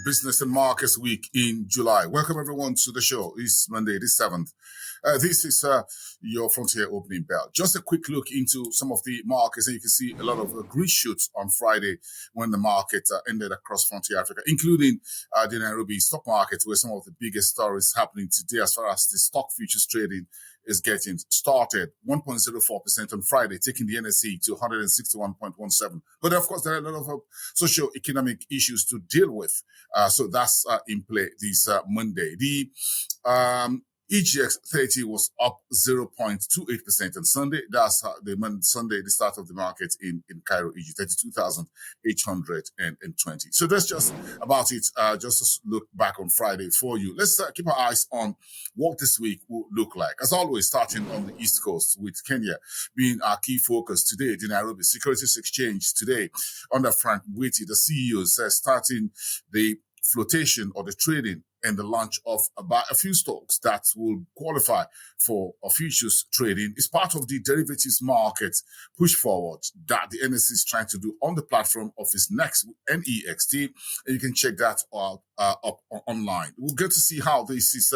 Business and Markets Week in July. Welcome everyone to the show. It's Monday, the 7th. This is your Frontier opening bell. Just a quick look into some of the markets, and you can see a lot of green shoots on Friday when the market ended across Frontier Africa, including the Nairobi stock market, where some of the biggest stories happening today as far as the stock futures trading is getting started. 1.04% on Friday, taking the NSE to 161.17. But of course, there are a lot of socio-economic issues to deal with. So that's in play this Monday. The EGX 30 was up 0.28% on Sunday. That's Sunday, the start of the market in Cairo, Egypt, 32,820. So that's just about it. Just to look back on Friday for you. Let's keep our eyes on what this week will look like. As always, starting on the East Coast with Kenya being our key focus today. The Nairobi Securities Exchange today under Frank Witty, the CEO, says starting the flotation or the trading and the launch of about a few stocks that will qualify for a futures trading is part of the derivatives market push forward that the NSE is trying to do on the platform of its next NEXT. And you can check that out up online. We'll get to see how this is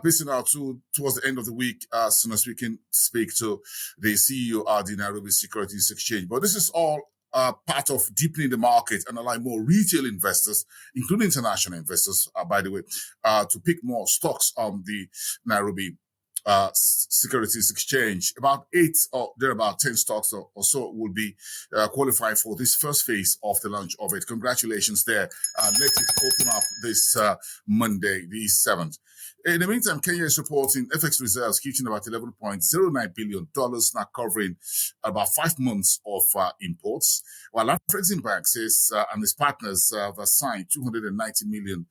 pacing out towards the end of the week as soon as we can speak to the CEO of the Nairobi Securities Exchange. But this is all part of deepening the market and allow more retail investors, including international investors, by the way, to pick more stocks on the Nairobi Securities Exchange. About 8 or there about 10 stocks or so will be qualified for this first phase of the launch of it. Congratulations there. Let it open up this Monday, the 7th. In the meantime, Kenya is reporting FX reserves hitting about $11.09 billion, now covering about 5 months of imports, while Afreximbank says and its partners have signed £290 million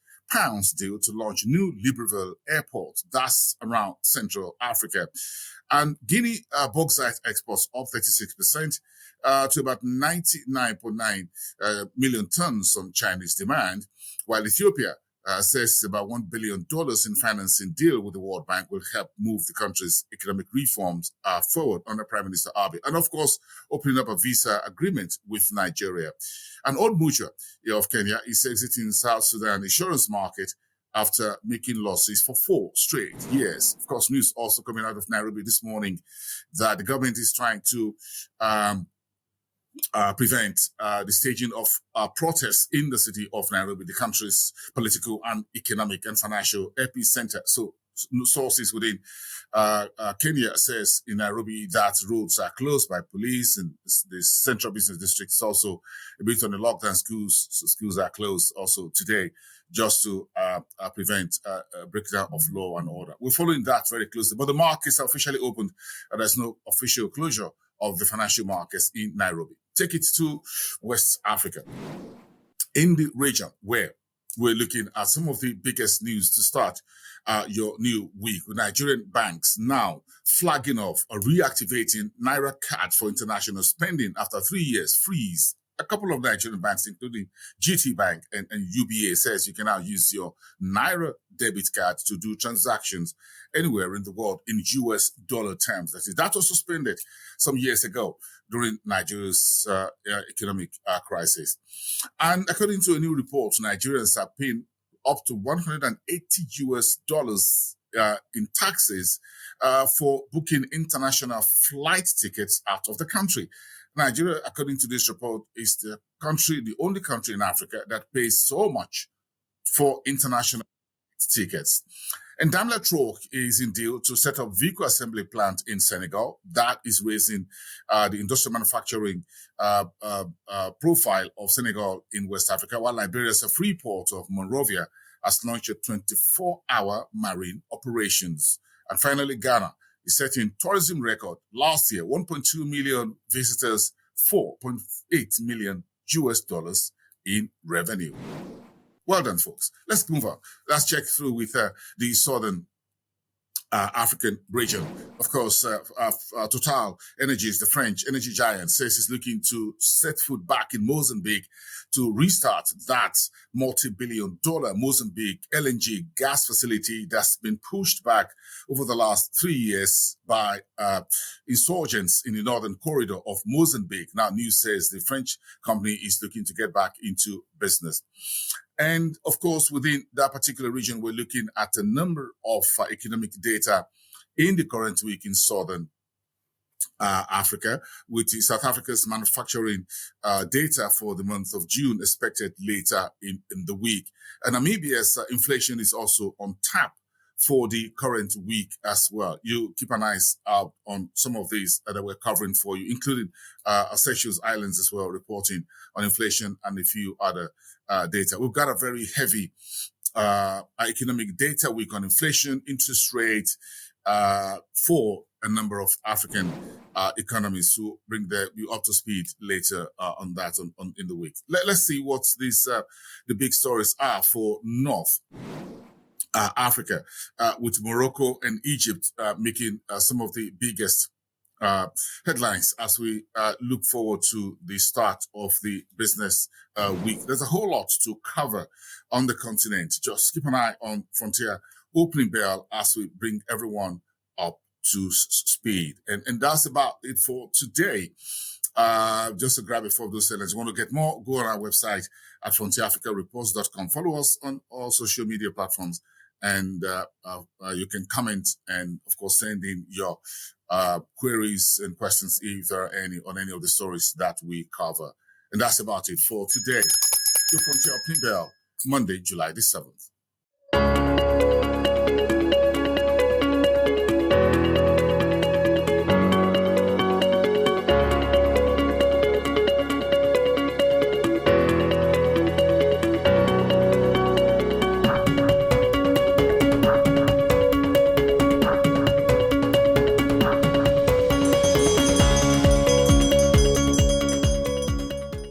deal to launch new Libreville airport. That's around Central Africa. And Guinea bauxite exports up 36% to about 99.9 million tons on Chinese demand, while Ethiopia says about $1 billion in financing deal with the World Bank will help move the country's economic reforms forward under Prime Minister Abiy. And of course, opening up a visa agreement with Nigeria. And Old Mutual of Kenya is exiting South Sudan insurance market after making losses for 4 straight years. Of course, news also coming out of Nairobi this morning that the government is trying to prevent the staging of protests in the city of Nairobi, the country's political and economic and financial epicenter. So sources within Kenya says in Nairobi that roads are closed by police, and the central business district is also a bit on the lockdown. Schools are closed also today just to prevent a breakdown of law and order. We're following that very closely, but the markets are officially opened and there's no official closure of the financial markets in Nairobi. Take it to West Africa. In the region where we're looking at some of the biggest news to start your new week, with Nigerian banks now flagging off or reactivating Naira card for international spending after 3 years freeze. A couple of Nigerian banks, including GT Bank and UBA, says you can now use your Naira debit card to do transactions anywhere in the world in US dollar terms. That was suspended some years ago during Nigeria's economic crisis. And according to a new report, Nigerians are paying up to $180 in taxes for booking international flight tickets out of the country. Nigeria, according to this report, is the only country in Africa that pays so much for international tickets. And Daimler Truck is in deal to set up vehicle assembly plant in Senegal. That is raising the industrial manufacturing profile of Senegal in West Africa, while Liberia's free port of Monrovia has launched a 24-hour marine operations. And finally, Ghana is setting tourism record last year, 1.2 million visitors, $4.8 million in revenue. Well done, folks. Let's move on. Let's check through with the Southern African region. Of course, TotalEnergies, the French energy giant, says it's looking to set foot back in Mozambique to restart that multi-billion-dollar Mozambique LNG gas facility that's been pushed back over the last 3 years by insurgents in the northern corridor of Mozambique. Now, news says the French company is looking to get back into business. And of course, within that particular region, we're looking at a number of economic data in the current week in Southern Africa, with South Africa's manufacturing data for the month of June expected later in the week. And Namibia's inflation is also on tap for the current week as well. You keep an eye out on some of these that we're covering for you, including Seychelles Islands as well, reporting on inflation and a few other data. We've got a very heavy economic data week on inflation, interest rate, for a number of African economies to bring you up to speed later on that in the week. Let's see what the big stories are for North Africa, with Morocco and Egypt making some of the biggest headlines as we look forward to the start of the business week. There's a whole lot to cover on the continent. Just keep an eye on Frontier Opening Bell as we bring everyone up to speed. And that's about it for today. Just to grab it for those sellers. You want to get more, go on our website at frontierafricareports.com. Follow us on all social media platforms, and you can comment and, of course, send in your queries and questions if there are any on any of the stories that we cover. And that's about it for today. Your Frontier Opening Bell, Monday, July the 7th.